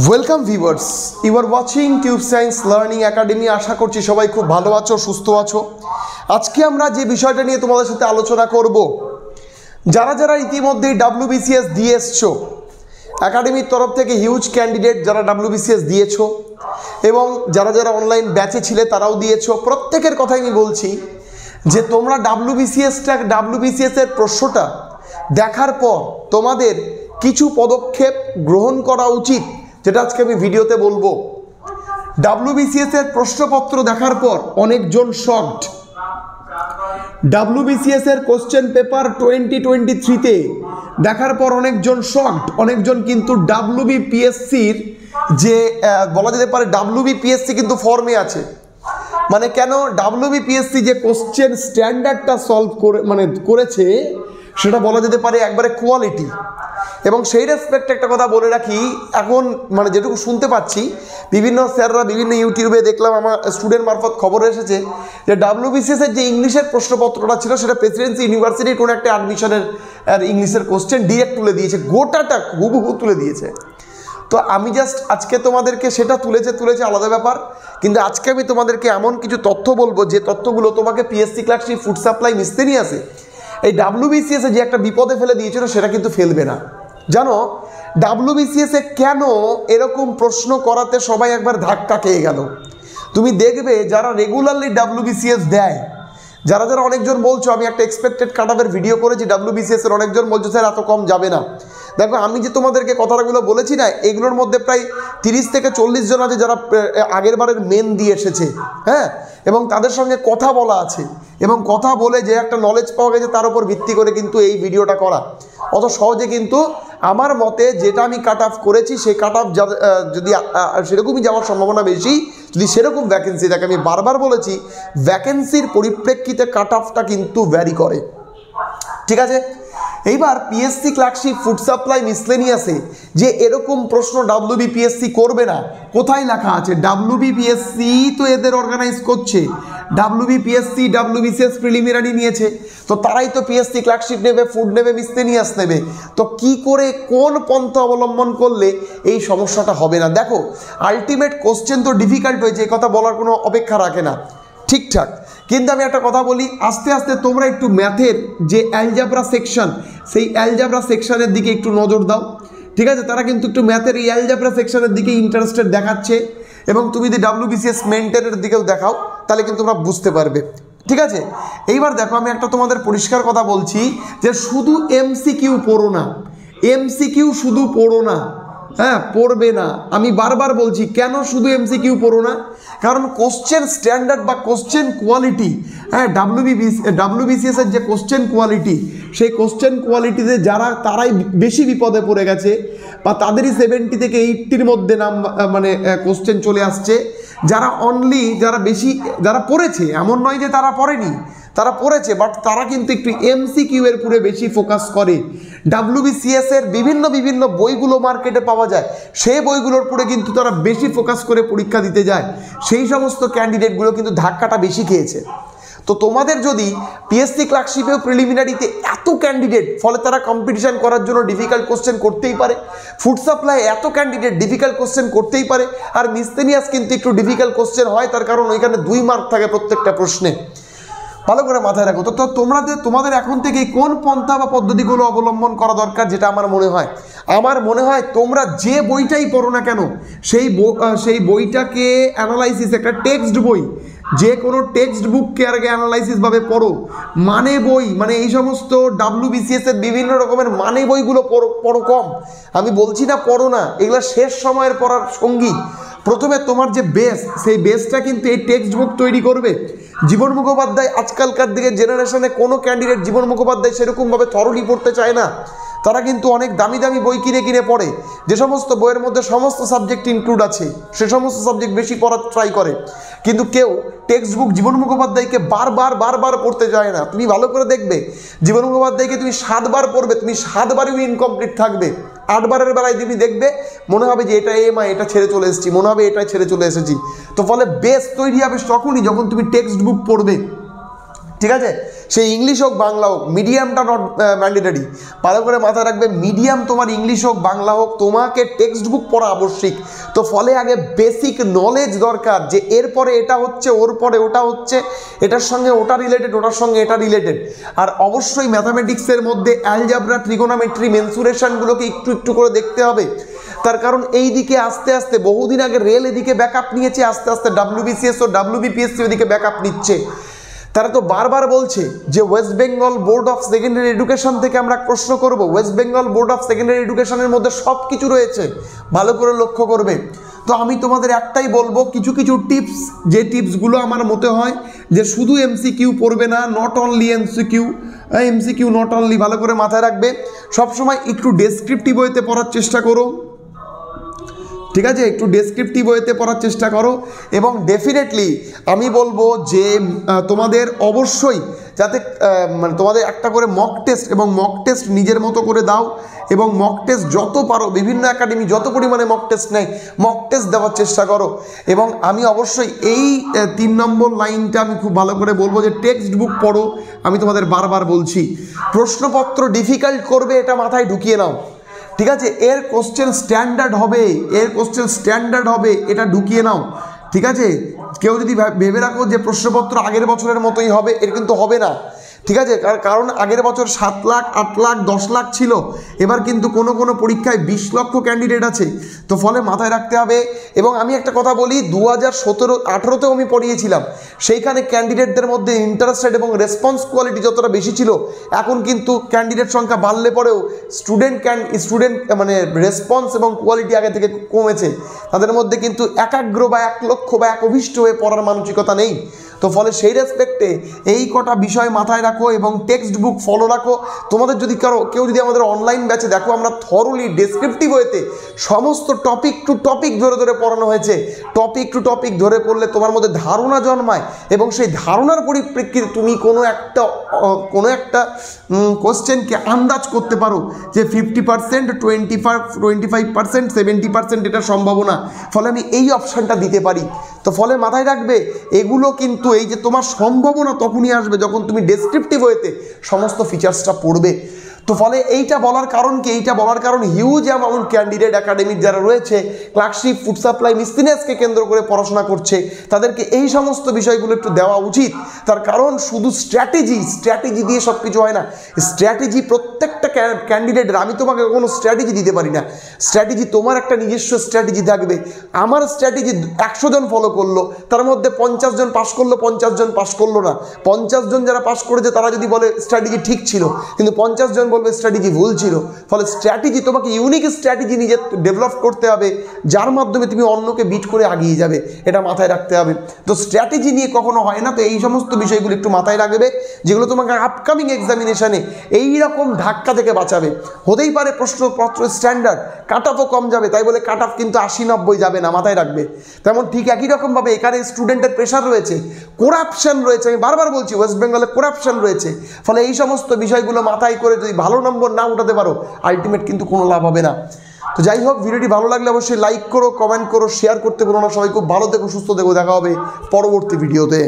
Welcome viewers, you are watching Tube Science Learning Academy. আশা করছি সবাই খুব ভালো আছো, সুস্থ আছো। আজকে আমরা যে বিষয়টা নিয়ে তোমাদের সাথে আলোচনা করব, যারা যারা ইতিমধ্যেই WBCS দিয়ে এসছো, একাডেমির তরফ থেকে হিউজ ক্যান্ডিডেট যারা WBCS দিয়েছো এবং যারা যারা অনলাইন ব্যাচে ছিলে তারাও দিয়েছো, প্রত্যেকের কথাই আমি বলছি যে তোমরা WBCS এর প্রশ্নটা দেখার পর তোমাদের কিছু পদক্ষেপ গ্রহণ করা উচিত, যেটা আজকে আমি ভিডিওতে বলবো। WBCS এর প্রশ্নপত্র দেখার পর অনেকজন শকড। WBCS এর কোশ্চেন পেপার 2023-তে দেখার পর অনেকজন শকড। অনেকজন কিন্তু WBPSCর যে বলা যেতে পারে WBPSC কিন্তু ফর্মে আছে। মানে কেন? WBPSC যে কোশ্চেন স্ট্যান্ডার্ডটা সলভ করেছে সেটা বলা যেতে পারে একবারে কোয়ালিটি। এবং সেই রেসপেক্টে একটা কথা বলে রাখি, এখন যেটুকু শুনতে পাচ্ছি বিভিন্ন স্যাররা বিভিন্ন ইউটিউবে দেখলাম, আমার স্টুডেন্ট মারফত খবর এসেছে যে WBCS এর যে ইংলিশের প্রশ্নপত্রটা ছিল সেটা প্রেসিডেন্সি ইউনিভার্সিটির কোনো একটা অ্যাডমিশনের ইংলিশের কোশ্চেন ডিরেক্ট তুলে দিয়েছে, গোটাটা হুবহু তুলে দিয়েছে। তো আমি জাস্ট আজকে তোমাদেরকে সেটা তুলেছে আলাদা ব্যাপার, কিন্তু আজকে আমি তোমাদেরকে এমন কিছু তথ্য বলবো যে তথ্যগুলো তোমাকে পিএসসি ক্লার্কশিপ, ফুড সাপ্লাই, মিসলেনিয়াসে এই WBCS যে একটা বিপদে ফেলে দিয়েছিল সেটা কিন্তু ফেলবে না। জানো WBCS কেন এরকম প্রশ্ন করাতে সবাই একবার ধাক্কা খেয়ে গেল? তুমি দেখবে যারা রেগুলারলি WBCS দেয়, যারা যারা অনেকজন বলছো, আমি একটা এক্সপেক্টেড কাটাবের ভিডিও করেছি WBCS এর, অনেকজন বলছো স্যার এত কম যাবে না। দেখো আমি যে তোমাদেরকে কথাগুলো বলেছি না, এগুলোর মধ্যে প্রায় 30 থেকে 40 জন আছে যারা আগের বারের মেন দিয়ে এসেছে, হ্যাঁ, এবং তাদের সঙ্গে কথা বলা আছে এবং কথা বলে যে একটা নলেজ পাওয়া গেছে তার উপর ভিত্তি করে কিন্তু এই ভিডিওটা করা। অত সহজে কিন্তু আমার মতে যেটা আমি কাট অফ করেছি সেই কাট অফ যদি সেরকমই যাওয়ার সম্ভাবনা বেশি, যদি সেরকম ভ্যাকেন্সি থাকে। আমি বারবার বলেছি ভ্যাকেন্সির পরিপ্রেক্ষিতে কাট অফটা কিন্তু ভ্যারি করে, ঠিক আছে? এইবার পিএসসি ক্লার্কশিপ, ফুড সাপ্লাই, মিসলেনিয়াসে যে এরকম প্রশ্ন WBPSC করবে না, কোথায় লেখা আছে? WBPSC তো এদের অর্গানাইজ করছে, WBPSC WBCS প্রিলিমিনারি নিয়েছে, তো তারাই তো পিএসসি ক্লার্কশিপ নেবে, ফুড নেবে, মিসলেনিয়াস নেবে। তো কি করে কোন পন্থা অবলম্বন করলে এই সমস্যাটা হবে না? দেখো আলটিমেট কোশ্চেন তো ডিফিকাল্ট হয়েছে, এই কথা বলার কোনো অপেক্ষা রাখে না, ঠিকঠাক। কিন্তু আমি একটা কথা বলি, আস্তে আস্তে তোমরা একটু ম্যাথের যে অ্যালজাবরা সেকশন, সেই অ্যালজাবরা সেকশনের দিকে একটু নজর দাও, ঠিক আছে? তারা কিন্তু একটু ম্যাথের এই অ্যালজাবরা সেকশনের দিকে ইন্টারেস্টেড দেখাচ্ছে, এবং তুমি যদি WBCS মেন্টেনের দিকেও দেখাও তাহলে কিন্তু তোমরা বুঝতে পারবে, ঠিক আছে? এইবার দেখো আমি একটা তোমাদের পরিষ্কার কথা বলছি যে শুধু MCQ পড়ো না, MCQ শুধু পড়ো না, হ্যাঁ পড়বে না। আমি বারবার বলছি কেন শুধু MCQ পড়ো না, কারণ কোশ্চেন স্ট্যান্ডার্ড বা কোশ্চেন কোয়ালিটি, হ্যাঁ WBCS এর যে কোশ্চেন কোয়ালিটি, সেই কোশ্চেন কোয়ালিটিতে তারাই বেশি বিপদে পড়ে গেছে, বা তাদেরই 70 থেকে 80-র মধ্যে কোশ্চেন চলে আসছে। যারা পড়েছে, এমন নয় যে তারা পড়েনি, তারা পড়েছে, বাট তারা কিন্তু একটু MCQ এর পুরে বেশি ফোকাস করে। WBCS এর বিভিন্ন বইগুলো মার্কেটে পাওয়া যায়, সেই বইগুলোর পুরে কিন্তু তারা বেশি ফোকাস করে পরীক্ষা দিতে যায়, সেই সমস্ত ক্যান্ডিডেটগুলো কিন্তু ধাক্কাটা বেশি খেয়েছে। তো তোমাদের যদি পিএসসি ক্লার্কশিপেও প্রিলিমিনারিতে এত ক্যান্ডিডেট, ফলে তারা কম্পিটিশন করার জন্য ডিফিকাল্ট কোশ্চেন করতেই পারে, ফুড সাপ্লাই এত ক্যান্ডিডেট ডিফিকাল্ট কোশ্চেন করতেই পারে, আর মিসলেনিয়াস কিন্তু একটু ডিফিকাল্ট কোশ্চেন হয়, তার কারণ ওইখানে 2 মার্ক থাকে প্রত্যেকটা প্রশ্নে। ভালো করে মাথায় রাখো। তো তোমাদের এখন থেকে কোন পন্থা বা পদ্ধতিগুলো অবলম্বন করা দরকার, যেটা আমার মনে হয় তোমরা যে বইটাই পড়ো না কেন, সেই বইটাকে অ্যানালাইসিস, একটা টেক্সট বই, যে কোনো টেক্সট বুককে আগে অ্যানালাইসিস ভাবে পড়ো। বই এই সমস্ত WBCS এর বিভিন্ন রকমের বইগুলো পড়ো কম। আমি বলছি না পড়ো না, এগুলো শেষ সময়ের পড়ার সঙ্গী। প্রথমে তোমার যে বেস, সেই বেসটা কিন্তু এই টেক্সট বুক তৈরি করবে। জীবন মুখোপাধ্যায়, আজকালকার দিকে জেনারেশনে কোনো ক্যান্ডিডেট জীবন মুখোপাধ্যায় সেরকমভাবে থরলি পড়তে চায় না, তারা কিন্তু অনেক দামি বই কিনে পড়ে, যে সমস্ত বইয়ের মধ্যে সমস্ত সাবজেক্ট ইনক্লুড আছে সে সমস্ত সাবজেক্ট বেশি পড়ার ট্রাই করে। কিন্তু কেউ টেক্সট বুক জীবন মুখোপাধ্যায়কে বারবার পড়তে যায় না। তুমি ভালো করে দেখবে, জীবন মুখোপাধ্যায়কে তুমি 7 বার পড়বে, তুমি 7 বারেও ইনকমপ্লিট থাকবে। 8 বারের বেলায় তুমি দেখবে মনে হবে যে এটা ছেড়ে চলে এসেছি, মনে হবে এটা ছেড়ে চলে এসেছি। তো ফলে বেস তৈরি হবে তখনই যখন তুমি টেক্সট বুক পড়বে। ঠিক আছে, সেই ইংলিশ হোক বাংলা হোক, মিডিয়ামটা নট ম্যান্ডেটারি। ভালো করে মাথায় রাখবে, মিডিয়াম তোমার ইংলিশ হোক বাংলা হোক, তোমাকে টেক্সট বুক পড়া আবশ্যিক। তো ফলে আগে বেসিক নলেজ দরকার যে এরপরে এটা হচ্ছে, ওর পরে ওটা হচ্ছে, এটার সঙ্গে ওটা রিলেটেড, ওটার সঙ্গে এটা রিলেটেড। আর অবশ্যই ম্যাথামেটিক্সের মধ্যে অ্যালজাবরা, ট্রিগোনোমেট্রি, মেনসুরেশনগুলোকে একটু একটু করে দেখতে হবে। তার কারণ এই দিকে আস্তে আস্তে, বহুদিন আগে রেল এদিকে ব্যাকআপ নিয়েছে, আস্তে আস্তে WBCS ও WBPSC ওদিকে ব্যাকআপ নিচ্ছে। তারা তো বারবার বলছে যে West Bengal board of secondary education থেকে আমরা প্রশ্ন করব। West Bengal board of secondary এডুকেশনের মধ্যে সব কিছু রয়েছে, ভালো করে লক্ষ্য করবে। তো আমি তোমাদের একটাই বলবো, কিছু কিছু টিপস, যে টিপসগুলো আমার মতে হয় যে শুধু MCQ পড়বে না, not only MCQ not only, ভালো করে মাথায় রাখবে। সবসময় একটু ডেসক্রিপটিভ ওয়েতে পড়ার চেষ্টা করো, ঠিক আছে, একটু ডেসক্রিপটিভ ওয়েতে পড়ার চেষ্টা করো। এবং ডেফিনেটলি আমি বলবো যে তোমাদের অবশ্যই যাতে মানে তোমাদের একটা করে মক টেস্ট, এবং মক টেস্ট নিজের মতো করে দাও, এবং মক টেস্ট যত পারো, বিভিন্ন একাডেমি যত পরিমাণে মক টেস্ট নেয়, মক টেস্ট দেওয়ার চেষ্টা করো। এবং আমি অবশ্যই এই 3 নম্বর লাইনটা আমি খুব ভালো করে বলবো যে টেক্সট বুক পড়ো। আমি তোমাদের বারবার বলছি, প্রশ্নপত্র ডিফিকাল্ট করবে এটা মাথায় ঢুকিয়ে নাও, ঠিক আছে, এর কোশ্চেন স্ট্যান্ডার্ড হবে, এটা ঢুকিয়ে নাও, ঠিক আছে। কেউ যদি ভেবে রাখো যে প্রশ্নপত্র আগের বছরের মতোই হবে, এর কিন্তু হবে না, ঠিক আছে। কারণ আগের বছর 7 লাখ, 8 লাখ, 10 লাখ ছিল, এবার কিন্তু কোনো কোনো পরীক্ষায় 20 লক্ষ ক্যান্ডিডেট আছে। তো ফলে মাথায় রাখতে হবে। এবং আমি একটা কথা বলি, 2017-18তেও আমি পড়িয়েছিলাম, সেইখানে ক্যান্ডিডেটদের মধ্যে ইন্টারেস্টেড এবং রেসপন্স কোয়ালিটি যতটা বেশি ছিল, এখন কিন্তু ক্যান্ডিডেট সংখ্যা বাড়লে পরেও স্টুডেন্ট মানে রেসপন্স এবং কোয়ালিটি আগে থেকে কমেছে। তাদের মধ্যে কিন্তু একাগ্র বা 1 লক্ষ বা একভিষ্ট হয়ে পড়ার মানসিকতা নেই। তো ফলে সেই রেসপেক্টে এই কটা বিষয় মাথায় রাখো এবং টেক্সট বুক ফলো রাখো। তোমাদের যদি কেউ যদি আমাদের অনলাইন ব্যাচে দেখো, আমরা থরলি ডেসক্রিপটিভ ওয়েতে সমস্ত টপিক টু টপিক ধরে ধরে পড়ানো হয়েছে। টপিক টু টপিক ধরে পড়লে তোমার মধ্যে ধারণা জন্মায়, এবং সেই ধারণার পরিপ্রেক্ষিতে তুমি কোনো একটা কোশ্চেনকে আন্দাজ করতে পারো যে 50%, 25%, 70% এটা সম্ভাবনা, ফলে আমি এই অপশানটা দিতে পারি। তো ফলে মাথায় রাখবে, এগুলো কিন্তু এই যে তোমার সম্ভাবনা তখনই আসবে যখন তুমি ডেসক্রিপটিভ ওয়েতে সমস্ত ফিচার্সটা পড়বে। তো ফলে এইটা বলার কারণ কি? এইটা বলার কারণ হিউজ অ্যামাউন্ট ক্যান্ডিডেট একাডেমির যারা রয়েছে, ক্লার্কশিপ, ফুড সাপ্লাই, মিস্টিনেসকে কেন্দ্র করে পড়াশোনা করছে, তাদেরকে এই সমস্ত বিষয়গুলো একটু দেওয়া উচিত। তার কারণ শুধু স্ট্র্যাটেজি দিয়ে সব কিছু হয় না। স্ট্র্যাটেজি প্রত্যেকটা ক্যান্ডিডেটের, আমি তোমাকে কোনো স্ট্র্যাটেজি দিতে পারি না। স্ট্র্যাটেজি তোমার একটা নিজস্ব স্ট্র্যাটেজি থাকবে। আমার স্ট্র্যাটেজি 100 জন ফলো করলো, তার মধ্যে 50 জন পাস করলো, 50 জন পাস করলো না। 50 জন যারা পাস করেছে তারা যদি বলে স্ট্র্যাটেজি ঠিক ছিল, কিন্তু 50 জন বলবে স্ট্র্যাটেজি ভুল ছিল। ফলে স্ট্র্যাটেজি, তোমাকে ইউনিক স্ট্র্যাটেজি নিজে ডেভেলপ করতে হবে, যার মাধ্যমে তুমি অন্যকে বিট করে এগিয়ে যাবে, এটা মাথায় রাখতে হবে। তো স্ট্র্যাটেজি নিয়ে কখনো হয় না। তো এই সমস্ত বিষয়গুলো একটু মাথায় রাখবে, যেগুলো তোমাকে আপকামিং এক্সামিনেশানে এইরকম ধাক্কা থেকে বাঁচাবে। হতেই পারে প্রশ্নপত্র স্ট্যান্ডার্ড, কাট অফও কম যাবে, তাই বলে কাট অফ কিন্তু 80-90 যাবে না, মাথায় রাখবে। তেমন ঠিক একই রকমভাবে এখানে স্টুডেন্টের প্রেশার রয়েছে, করাপশন রয়েছে। আমি বারবার বলছি, ওয়েস্ট বেঙ্গলে করাপশন রয়েছে। ফলে এই সমস্ত বিষয়গুলো মাথায় করে যদি ভালো নম্বর না উঠাতে পারো, আলটিমেট কিন্তু কোনো লাভ হবে না। তো যাই হোক, ভিডিওটি ভালো লাগলে অবশ্যই লাইক করো, কমেন্ট করো, শেয়ার করতে বলো না। সবাই খুব ভালো থেকো, সুস্থ থেকো, দেখা হবে পরবর্তী ভিডিওতে।